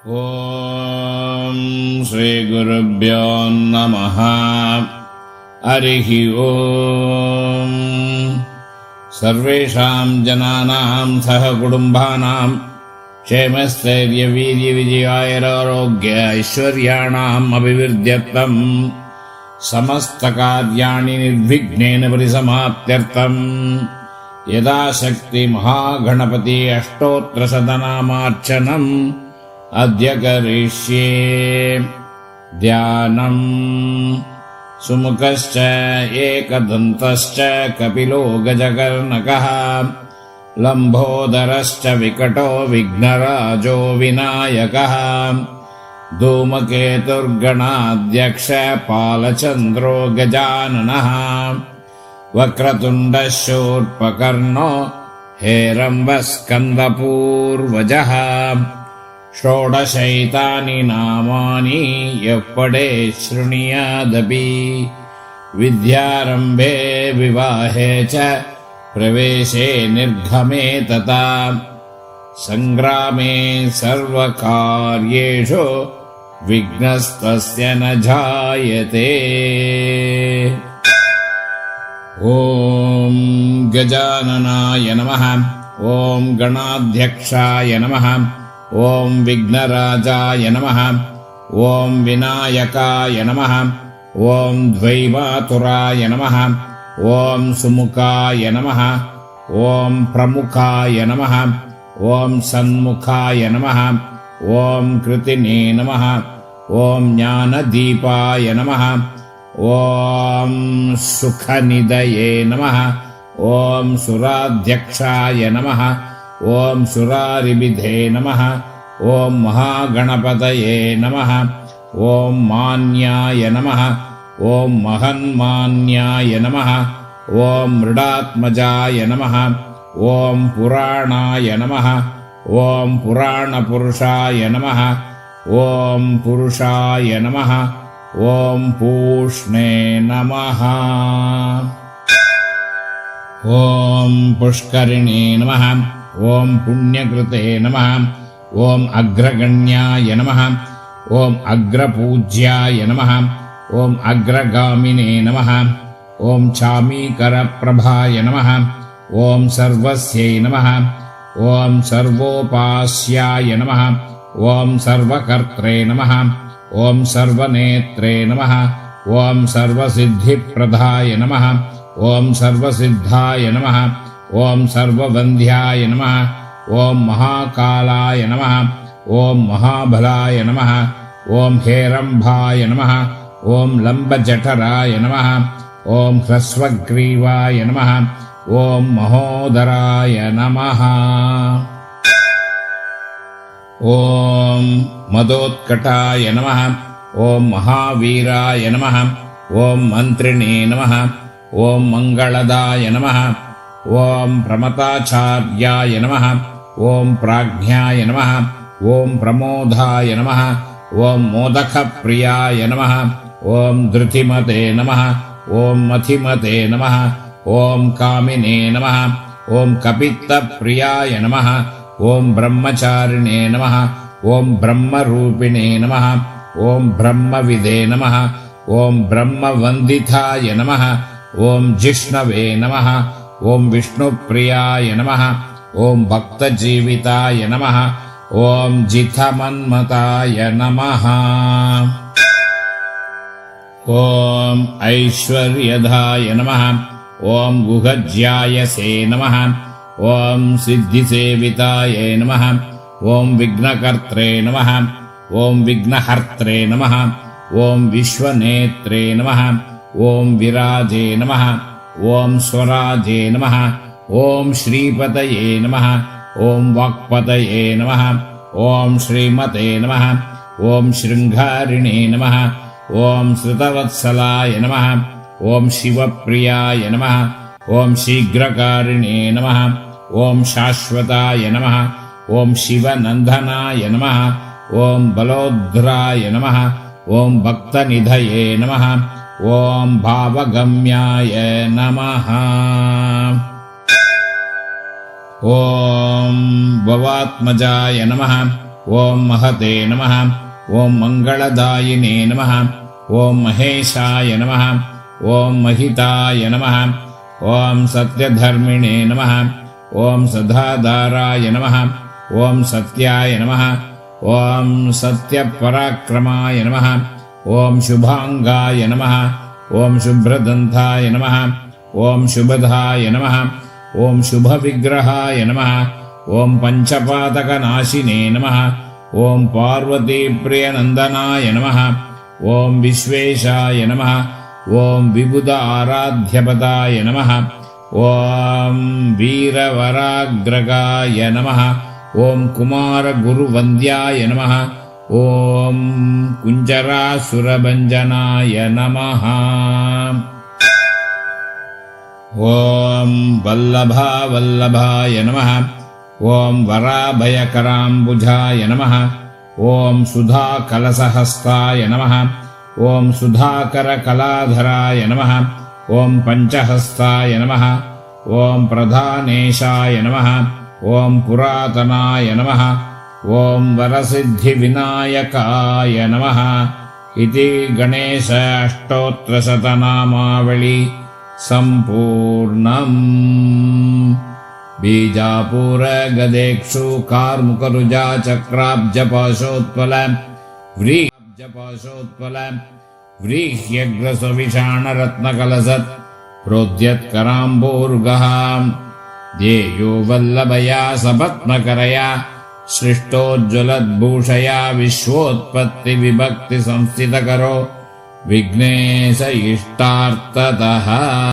ಓಂ ಶ್ರೀ ಗುರುಭ್ಯೋ ನಮಃ. ಹರಿಃ ಓಂ. ಸರ್ವೇಷಾಂ ಜನಾನಾಂ ಸಹ ಕುಟುಂಬಾನಾಂ ಕ್ಷೇಮಸ್ಥೈರ್ಯ ವೀರ್ಯ ವಿಜಯಾಯರಾರೋಗ್ಯ ಐಶ್ವರ್ಯಾಣಾಂ ಅಭಿವೃದ್ಧ್ಯರ್ಥಂ ಸಮಸ್ತ ಕಾರ್ಯಾಣಿ ನಿರ್ವಿಘ್ನೇನ ಪರಿಸಮಾಪ್ತ್ಯರ್ಥಂ ಯದಾಶಕ್ತಿ ಮಹಾಗಣಪತಿ ಅಷ್ಟೋತ್ರ ಶತನಾಮಾರ್ಚನಂ ಅದ್ಯ ಕರಿಷ್ಯೆ. ಧ್ಯಾನಂ ಸುಮುಖಶ್ಚ ಏಕದಂತಶ್ಚ ಕಪಿಲೋ ಗಜಕರ್ಣಕಃ ಲಂಬೋದರಶ್ಚ ವಿಕಟೋ ವಿಘ್ನರಾಜೋ ವಿನಾಯಕಃ ಧೂಮಕೇತುರ್ಗಣಾಧ್ಯಕ್ಷ ಪಾಲಚಂದ್ರೋ ಗಜಾನನಃ ವಕ್ರತುಂಡ ಶೂರ್ಪಕರ್ಣೋ ಹೇರಂಬಸ್ಕಂದಪೂರ್ವಜಃ ಷೋಡಶೈತಾನಿ ನಾಮಾನಿ ಯಃ ಪಡೆ ಶೃಣುಯಾದಪಿ ವಿದ್ಯಾರಂಭೆ ವಿವಾಹೆ ಚ ಪ್ರವೇಶೆ ನಿರ್ಗಮೆ ತಥಾ ಸಂಗ್ರಾಮೆ ಸರ್ವಕಾರ್ಯೇಷು ವಿಘ್ನಸ್ತಸ್ಯ ನ ಜಾಯತೆ. ಓಂ ಗಜಾನನಾಯ ನಮಃ. ಓಂ ಗಣಾಧ್ಯಕ್ಷಾಯ ನಮಃ. ಓಂ ವಿಘ್ನರಾಜಾಯ ನಮಃ. ಓಂ ವಿನಾಯಕಾಯ ನಮಃ. ಓಂ ದ್ವೈಮಾತುರಾಯ ನಮಃ. ಓಂ ಸುಮುಖಾಯ ನಮಃ. ಓಂ ಪ್ರಮುಖಾಯ ನಮಃ. ಓಂ ಸನ್ಮುಖಾಯ ನಮಃ. ಓಂ ಕೃತಿನೇ ನಮಃ. ಓಂ ಜ್ಞಾನದೀಪಾಯ ನಮಃ. ಓಂ ಸುಖನಿಧಯೇ ನಮಃ. ಓಂ ಸುರಾಧ್ಯಕ್ಷಾಯ ನಮಃ. ಓಂ ಸುರಾರಿಬಿಧೇ ನಮಃ. ಓಂ ಮಹಾಗಣಪತಯೇ ನಮಃ. ಓಂ ಮಾನ್ಯಾಯ ನಮಃ. ಓಂ ಮಹನ್ಮಾನ್ಯಾಯ ನಮಃ. ಓಂ ಮೃಡಾತ್ಮಜಾಯ ನಮಃ. ಓಂ ಪುರಾಣಾಯ ನಮಃ. ಓಂ ಪುರಾಣಪುರುಷಾಯ ನಮಃ. ಓಂ ಪುರುಷಾಯ ನಮಃ. ಓಂ ಪೂಷ್ಣೇ ನಮಃ. ಓಂ ಪುಷ್ಕರಿಣೇ ನಮಃ. ಓಂ ಪುಣ್ಯಕೃತೆ ನಮಃ. ಓಂ ಅಗ್ರಗಣ್ಯಾಯ ನಮಃ. ಓಂ ಅಗ್ರಪೂಜ್ಯಾಯ ನಮಃ. ಓಂ ಅಗ್ರಗಾಮಿನೇ ನಮಃ. ಓಂ ಚಾಮೀಕರಪ್ರಭಾಯ ನಮಃ. ಓಂ ಸರ್ವಸ್ಯೈ ನಮಃ. ಓಂ ಸರ್ವೋಪಾಸ್ಯಾಯ ನಮಃ. ಓಂ ಸರ್ವಕರ್ತ್ರೇ ನಮಃ. ಓಂ ಸರ್ವನೇತ್ರೇ ನಮಃ. ಓಂ ಸರ್ವಸಿದ್ಧಿಪ್ರದಾಯ ನಮಃ. ಓಂ ಸರ್ವಸಿದ್ಧಾಯ ನಮಃ. ಓಂ ಸರ್ವವಂದ್ಯಾಯ ನಮಃ. ಓಂ ಮಹಾಕಾಲಾಯ ನಮಃ. ಓಂ ಮಹಾಬಲಾಯ ನಮಃ. ಓಂ ಹೇರಂಭಾಯ ನಮಃ. ಓಂ ಲಂಬಜಠರಾಯ ನಮಃ. ಓಂ ಹ್ರಸ್ವಗ್ರೀವಾಯ ನಮಃ. ಓಂ ಮಹೋದರಾಯ ನಮಃ. ಓಂ ಮದೋತ್ಕಟಾಯ ನಮಃ. ಓಂ ಮಹಾವೀರಾಯ ನಮಃ. ಓಂ ಮಂತ್ರಿಣೇ ನಮಃ. ಓಂ ಮಂಗಳದಾಯ ನಮಃ. ಓಂ ಪ್ರಮತಾಚಾರ್ಯಾಯ ನಮಃ. ಓಂ ಪ್ರಾಜ್ಞಾಯ ನಮಃ. ಓಂ ಪ್ರಮೋದಾಯ ನಮಃ. ಓಂ ಮೋದಕಪ್ರಿಯಾಯ ನಮಃ. ಓಂ ಧೃತಿಮತೆ ನಮಃ. ಓಂ ಮಥಿಮತೆ ನಮಃ. ಓಂ ಕಾಮಿನೇ ನಮಃ. ಓಂ ಕಪಿತ್ತಪ್ರಿಯಾಯ ನಮಃ. ಓಂ ಬ್ರಹ್ಮಚಾರಿಣೇ ನಮಃ. ಓಂ ಬ್ರಹ್ಮರೂಪಿಣೇ ನಮಃ. ಓಂ ಬ್ರಹ್ಮವಿದೇ ನಮಃ. ಓಂ ಬ್ರಹ್ಮವಂದಿತಾಯ ನಮಃ. ಓಂ ಜಿಷ್ಣವೇ ನಮಃ. ಓಂ ವಿಷ್ಣುಪ್ರಿಯಾಯ ನಮಃ. ಓಂ ಭಕ್ತಜೀವಿತಾಯ ನಮಃ. ಓಂ ಜಿತಮನ್ಮತಾಯ ನಮಃ. ಓಂ ಐಶ್ವರ್ಯದಾಯ ನಮಃ. ಓಂ ಗುಹಜ್ಯಾಯಸೇ ನಮಃ. ಓಂ ಸಿದ್ಧಿಸೇವಿತಾಯ ನಮಃ. ಓಂ ವಿಘ್ನಕರ್ತ್ರೇ ನಮಃ. ಓಂ ವಿಘ್ನಹರ್ತ್ರೇ ನಮಃ. ಓಂ ವಿಶ್ವನೇತ್ರೇ ನಮಃ. ಓಂ ವಿರಾಜೇ ನಮಃ. ಓಂ ಸ್ವರಾಜೇ ನಮಃ. ಓಂ ಶ್ರೀಪತಯೇ ನಮಃ. ಓಂ ವಾಕ್ಪತಯೇ ನಮಃ. ಓಂ ಶ್ರೀಮತೆ ನಮಃ. ಓಂ ಶೃಂಗಾರಿಣೇ ನಮಃ. ಓಂ ಶ್ರುತವತ್ಸಲಾಯ ನಮಃ. ಓಂ ಶಿವಪ್ರಿಯಾಯ ನಮಃ. ಓಂ ಶೀಘ್ರಕಾರಿಣೇ ನಮಃ. ಓಂ ಶಾಶ್ವತಾಯ ನಮಃ. ಓಂ ಶಿವನಂದನಾಯ ನಮಃ. ಓಂ ಬಲೋದ್ರಾಯ ನಮಃ. ಓಂ ಭಕ್ತನಿಧಯೇ ನಮಃ. ಓಂ ಭಾವಗಮ್ಯಾಯ ನಮಃ. ಓಂ ಭವಾತ್ಮಜಾಯ ನಮಃ. ॐ महते नमः ॐ मङ्गलदायिने नमः ॐ महेशाय नमः ॐ महिताय नमः ॐ सत्यधर्मिणे नमः ॐ सदाधाराय नमः ॐ सत्याय नमः ॐ सत्यपराक्रमाय नमः ॐ शुभाङ्गाय नमः ॐ शुभ्रदन्ताय नमः ॐ शुभदाय नमः ॐ शुभविग्रहाय नमः ॐ पञ्चपातकनाशिने नमः ॐ पार्वतीप्रियनन्दनाय नमः ॐ विश्वेशाय नमः ॐ विबुध आराध्यपदाय नमः ॐ वीरवराग्रगाय नमः ॐ कुमारगुरुवन्द्याय नमः ॐ कुञ्जरासुरभञ्जनाय नमः ॐ वल्लभावल्लभाय नमः ॐ वराभयकराम्बुजाय नमः ॐ सुधाकलशहस्ताय नमः ॐ सुधाकरकलाधराय नमः ॐ पञ्चहस्ताय नमः ॐ प्रधानेशाय नमः ॐ पुरातनाय नमः ॐ वरसिद्धिविनायकाय नमः इति गणेश अष्टोत्तरशतनामावळि सम्पूर्णम्। बीजापुर गदेक्षु कार्मुकरुजा चक्राब्जपाशोत्पल व्रीह्यग्रसविषाणरत्नकलसत् प्रोद्यत्कराम्बोरुगः ध्येयो वल्लभया सपत्नकरया सृष्टोज्ज्वलद्भूषया विश्वोत्पत्तिविभक्तिसंस्थितकरो विघ्नेश इष्टार्थतः।